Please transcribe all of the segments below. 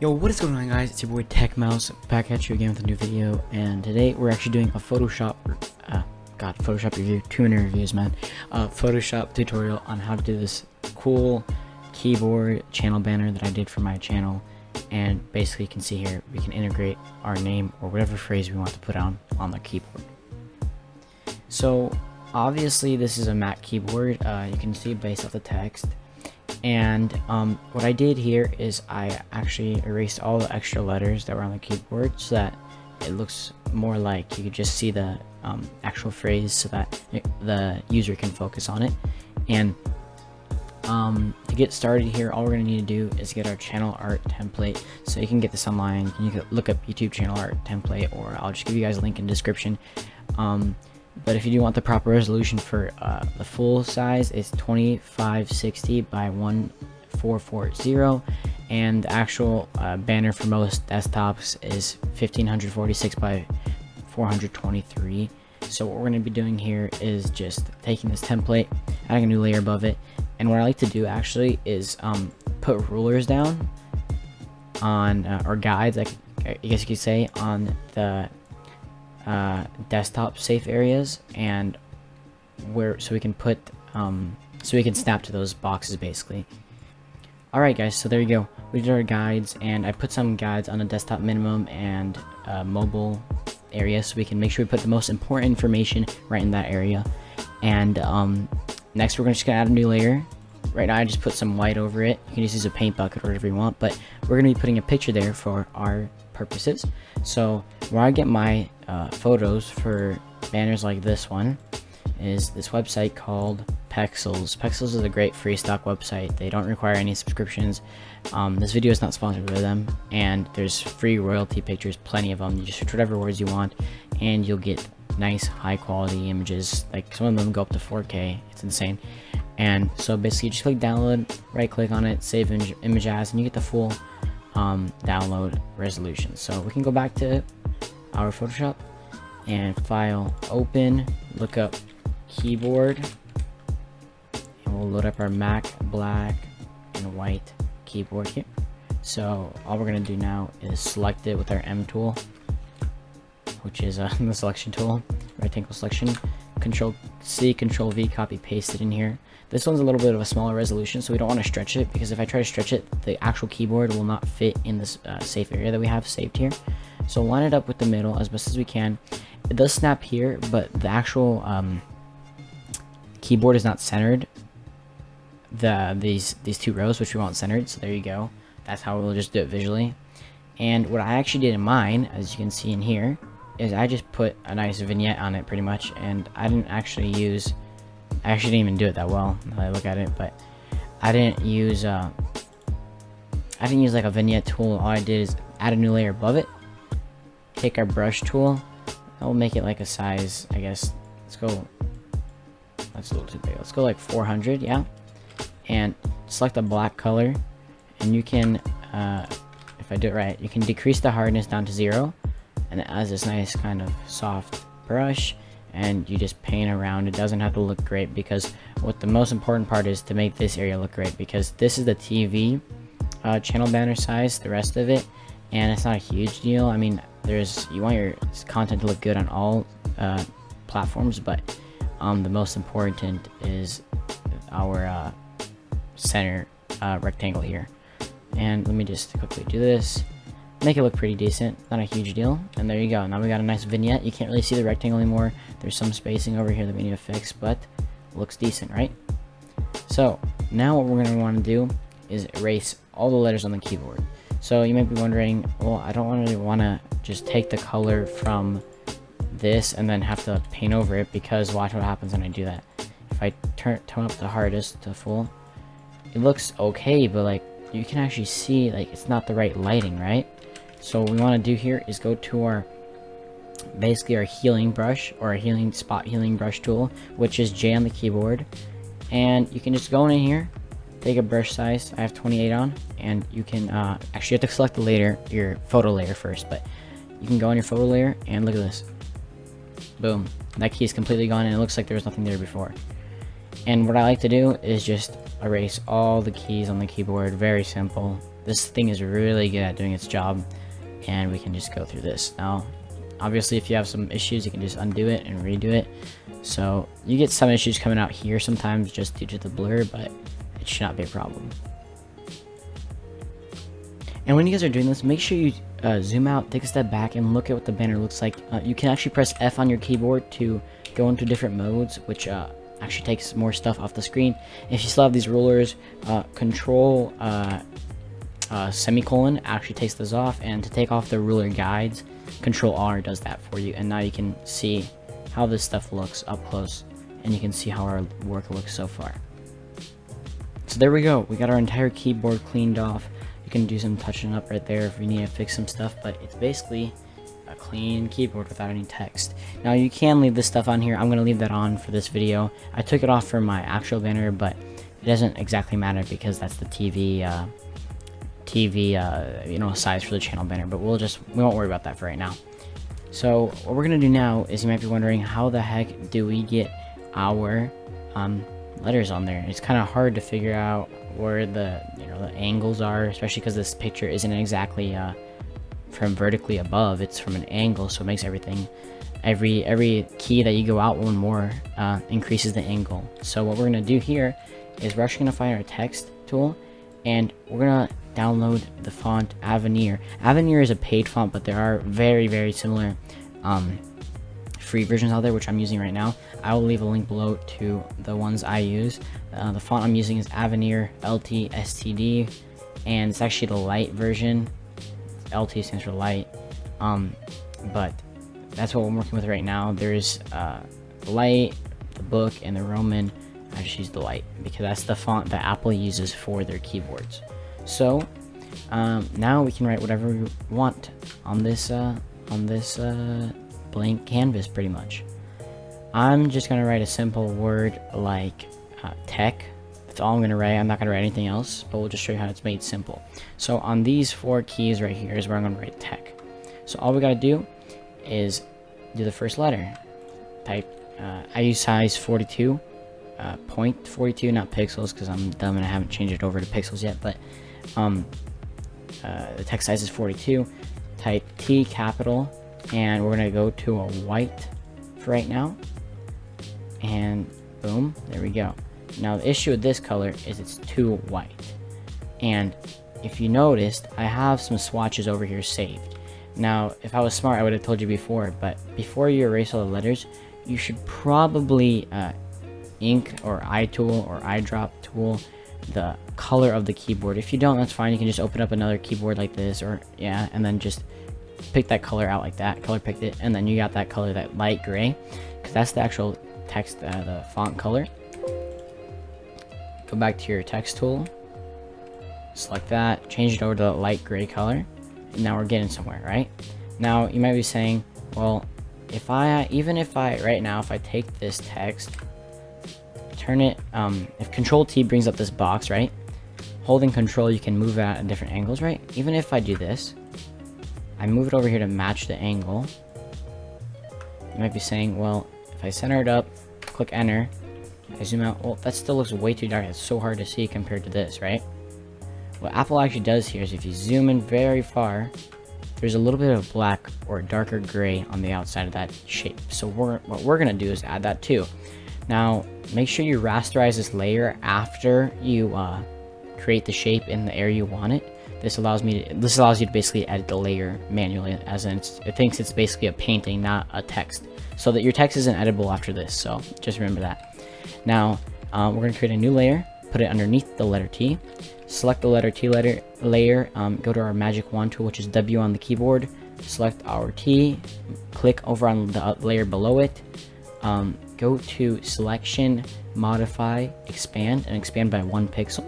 Yo, what is going on, guys? It's your boy Tech Mouse back at you again with a new video, and today we're actually doing a Photoshop review, 2-minute reviews, man. Photoshop tutorial on how to do this cool keyboard channel banner that I did for my channel. And basically, you can see here we can integrate our name or whatever phrase we want to put on the keyboard. So obviously, this is a Mac keyboard. You can see based off the text. And what I did here is I actually erased all the extra letters that were on the keyboard so that it looks more like you could just see the actual phrase so that the user can focus on it. And to get started here, all we're going to need to do is get our channel art template. So you can get this online. You can look up YouTube channel art template, or I'll just give you guys a link in the description. But if you do want the proper resolution for the full size, it's 2560 by 1440, and the actual banner for most desktops is 1546 by 423. So what we're going to be doing here is just taking this template, adding a new layer above it, and what I like to do actually is put rulers down on or guides, like I guess you could say, on the desktop safe areas, and so we can put so we can snap to those boxes basically. Alright guys, so there you go, we did our guides, and I put some guides on the desktop minimum and mobile area so we can make sure we put the most important information right in that area. And next we're just gonna add a new layer. Right now I just put some white over it. You can just use a paint bucket or whatever you want, but we're gonna be putting a picture there for our purposes. So where I get my photos for banners like this one is this website called Pexels. Pexels is a great free stock website. They don't require any subscriptions. This video is not sponsored by them, and there's free royalty pictures, plenty of them. You just search whatever words you want and you'll get nice high quality images. Like some of them go up to 4K. It's insane. And so basically you just click download, right click on it, save image as, and you get the full download resolution. So we can go back to our Photoshop and file, open, look up keyboard, and we'll load up our Mac black and white keyboard here. So all we're going to do now is select it with our M tool, which is the selection tool, rectangle selection. Control C, Control V, copy, paste it in here. This one's a little bit of a smaller resolution, so we don't want to stretch it, because if I try to stretch it, the actual keyboard will not fit in this safe area that we have saved here. So line it up with the middle as best as we can. It does snap here, but the actual keyboard is not centered. These two rows, which we want centered, so there you go. That's how we'll just do it visually. And what I actually did in mine, as you can see in here, is I just put a nice vignette on it pretty much, and I actually didn't even do it that well now that I look at it, but I didn't use like a vignette tool. All I did is add a new layer above it, take our brush tool, I will make it like a size, I guess, that's a little too big, let's go like 400, yeah, and select a black color, and you can if I do it right, you can decrease the hardness down to 0, and it has this nice kind of soft brush, and you just paint around. It doesn't have to look great, because what the most important part is to make this area look great, because this is the TV channel banner size, the rest of it, and it's not a huge deal. I mean, you want your content to look good on all platforms, but the most important is our center rectangle here. And let me just quickly do this, make it look pretty decent, not a huge deal, and there you go. Now we got a nice vignette. You can't really see the rectangle anymore. There's some spacing over here that we need to fix, but it looks decent, right? So now what we're going to want to do is erase all the letters on the keyboard. So you might be wondering, well, I don't really want to just take the color from this and then have to paint over it, because watch what happens when I do that. If I tone up the hardest to full, it looks okay, but like you can actually see like it's not the right lighting, right? So what we want to do here is go to our healing brush, or a spot healing brush tool, which is J on the keyboard, and you can just go in here, take a brush size, I have 28 on, and you can actually, you have to select the layer, your photo layer first, but you can go on your photo layer and look at this, boom, that key is completely gone, and it looks like there was nothing there before. And what I like to do is just erase all the keys on the keyboard. Very simple. this thing is really good at doing its job, and we can just go through this. Now, obviously, if you have some issues, you can just undo it and redo it. So you get some issues coming out here sometimes just due to the blur, but it should not be a problem. And when you guys are doing this, make sure you zoom out, take a step back, and look at what the banner looks like. You can actually press F on your keyboard to go into different modes, which actually takes more stuff off the screen. If you still have these rulers, Control semicolon actually takes those off, and to take off the ruler guides, Control R does that for you. And now you can see how this stuff looks up close, and you can see how our work looks so far. So there we go, we got our entire keyboard cleaned off. You can do some touching up right there if you need to fix some stuff, but it's basically a clean keyboard without any text. Now you can leave this stuff on here. I'm going to leave that on for this video. I took it off for my actual banner, but it doesn't exactly matter because that's the TV size for the channel banner, but we won't worry about that for right now. So what we're going to do now is, you might be wondering, how the heck do we get our letters on there? It's kind of hard to figure out where the angles are, especially because this picture isn't exactly from vertically above, it's from an angle, so it makes everything, every key that you go out one more increases the angle. So what we're going to do here is we're actually going to find our text tool, and we're going to download the font Avenir. Avenir is a paid font, but there are very similar free versions out there, which I'm using right now. I will leave a link below to the ones I use. The font I'm using is Avenir LT STD, and it's actually the light version. LT stands for light, but that's what we're working with right now. There's the light, the book, and the Roman. I just use the light because that's the font that Apple uses for their keyboards. So now we can write whatever we want on this blank canvas, pretty much. I'm just gonna write a simple word like tech. That's all I'm gonna write. I'm not gonna write anything else, but we'll just show you how it's made simple. So on these 4 keys right here is where I'm gonna write tech. So all we gotta do is do the first letter. Type. I use size 42, point 42, not pixels, because I'm dumb and I haven't changed it over to pixels yet. But the text size is 42. Type T capital, and we're gonna go to a white for right now. And boom, there we go. Now the issue with this color is it's too white, and if you noticed, I have some swatches over here saved. Now if I was smart, I would have told you before, but before you erase all the letters, you should probably ink or eye tool or eyedrop tool the color of the keyboard. If you don't, that's fine. You can just open up another keyboard like this, or and then just pick that color out like that, color picked it, and then you got that color, that light gray, because that's the actual text, the font color. Go back to your text tool, select that, change it over to the light gray color, and now we're getting somewhere, right? Now you might be saying, well, if I right now, if I take this text, turn it, if Control T brings up this box, right? Holding Control, you can move it at different angles, right? Even if I do this, I move it over here to match the angle. You might be saying, well, if I center it up, click enter, I zoom out, well, that still looks way too dark. It's so hard to see compared to this, right? What Apple actually does here is if you zoom in very far, there's a little bit of black or darker gray on the outside of that shape. So what we're gonna do is add that too. Now, make sure you rasterize this layer after you create the shape in the area you want it. This allows you to basically edit the layer manually, as in it thinks it's basically a painting, not a text, so that your text isn't editable after this. So just remember that. Now we're going to create a new layer, put it underneath the letter T, select the letter T layer, go to our magic wand tool, which is W on the keyboard, select our T, click over on the layer below it, go to selection, modify, expand, and expand by 1 pixel.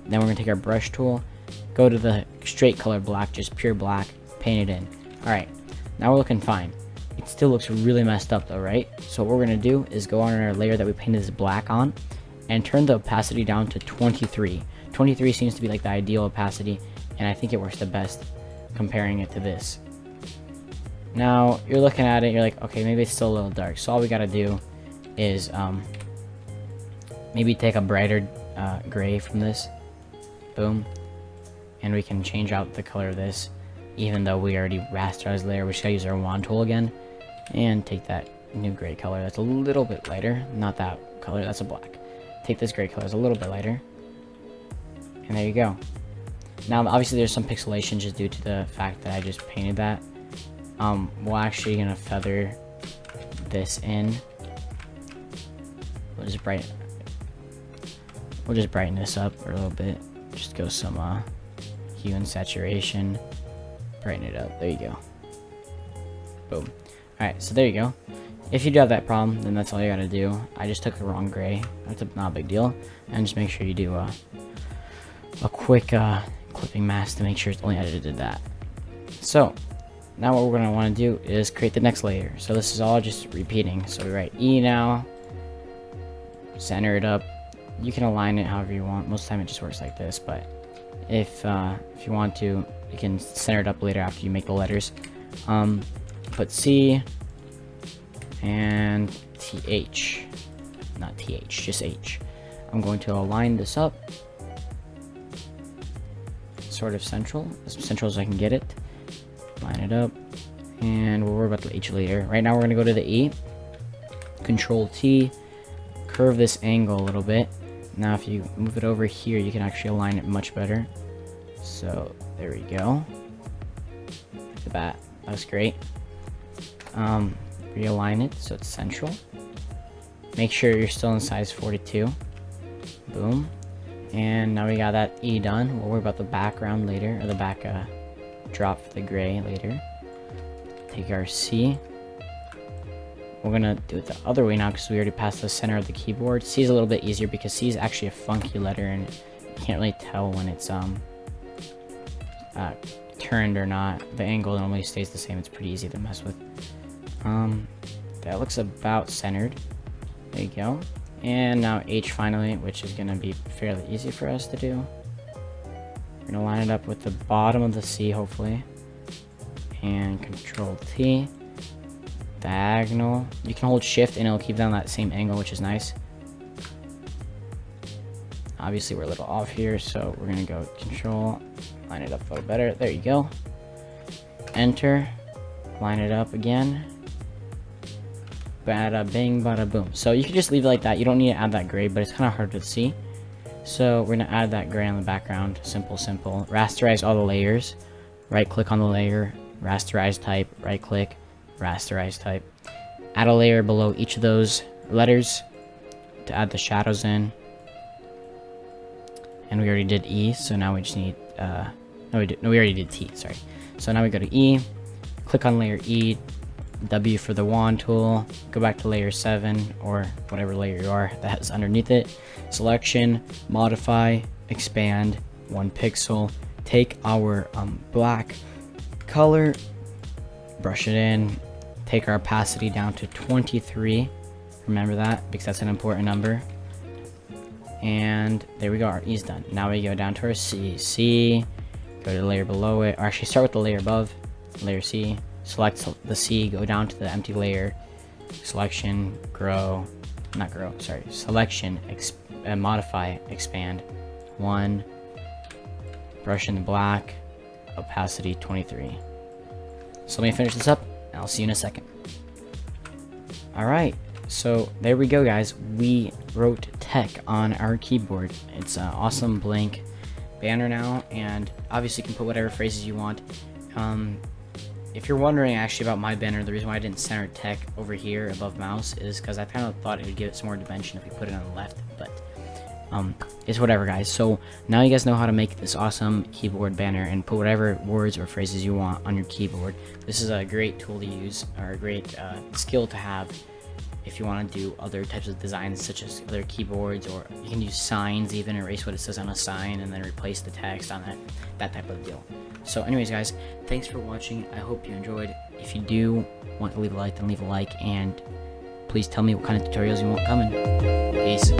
Then we're going to take our brush tool, go to the straight color black, just pure black, paint it in. Alright, now we're looking fine. It still looks really messed up though, right? So what we're going to do is go on our layer that we painted this black on, and turn the opacity down to 23. 23 seems to be like the ideal opacity, and I think it works the best comparing it to this. Now you're looking at it, you're like, okay, maybe it's still a little dark. So all we got to do is maybe take a brighter gray from this. Boom. and we can change out the color of this, even though we already rasterized the layer. We just gotta use our wand tool again and take that new gray color that's a little bit lighter, not that color, that's a black. Take this gray color, it's a little bit lighter, and there you go. Now obviously there's some pixelation just due to the fact that I just painted that. We're actually gonna feather this in. We'll just brighten this up for a little bit. Just go some hue and saturation, brighten it up. There you go. Boom. Alright, so there you go. If you do have that problem, then that's all you gotta do. I just took the wrong gray. That's not a big deal. And just make sure you do a quick clipping mask to make sure it's only edited that. So now what we're gonna want to do is create the next layer. So this is all just repeating. So we write E now, center it up. You can align it however you want. Most of the time it just works like this, but if you want to, you can center it up later after you make the letters. Put C and TH, not TH, just H. I'm going to align this up sort of central, as central as I can get it. Line it up, and we'll worry about the H later. Right now we're going to go to the E, Control T, curve this angle a little bit. Now if you move it over here, you can actually align it much better. So there we go. Look at that, that's great. Realign it so it's central. Make sure you're still in size 42. Boom. And now we got that E done. We'll worry about the background later, or the back drop for the gray later. Take our C. We're gonna do it the other way now because we already passed the center of the keyboard. C is a little bit easier because C is actually a funky letter and you can't really tell when it's turned or not. The angle normally stays the same. It's pretty easy to mess with. That looks about centered. There you go. And now H finally, which is gonna be fairly easy for us to do. We're gonna line it up with the bottom of the C, hopefully. And Control T. Diagonal. You can hold Shift and it'll keep down that same angle, which is nice. Obviously we're a little off here, so we're gonna go Control, line it up a little better. There you go. Enter. Line it up again. Bada bing, bada boom. So you can just leave it like that. You don't need to add that gray, but it's kind of hard to see. So we're gonna add that gray on the background. Simple, simple. Rasterize all the layers. Right click on the layer, rasterize type, right click, rasterize type. Add a layer below each of those letters to add the shadows in. And we already did E, so now we just need we already did T, sorry. So now we go to E, click on layer E, W for the wand tool, go back to layer 7 or whatever layer you are that's underneath it. Selection, modify, expand 1 pixel. Take our black color, brush it in, take our opacity down to 23. Remember that because that's an important number. And there we go, our E's done. Now we go down to our C, go to the layer below it, or actually start with the layer above, layer C. Select the C, go down to the empty layer, selection, selection, modify, expand 1, brush in the black, opacity 23. So let me finish this up and I'll see you in a second. Alright, so there we go guys, we wrote tech on our keyboard. It's an awesome blank banner now, and obviously you can put whatever phrases you want. If you're wondering actually about my banner, the reason why I didn't center tech over here above mouse is because I kind of thought it would give it some more dimension if we put it on the left, but it's whatever guys. So now you guys know how to make this awesome keyboard banner and put whatever words or phrases you want on your keyboard. This is a great tool to use, or a great skill to have if you want to do other types of designs such as other keyboards, or you can use signs, even erase what it says on a sign and then replace the text on that type of deal. So anyways guys, thanks for watching. I hope you enjoyed. If you do want to leave a like, then leave a like, and please tell me what kind of tutorials you want coming. Peace.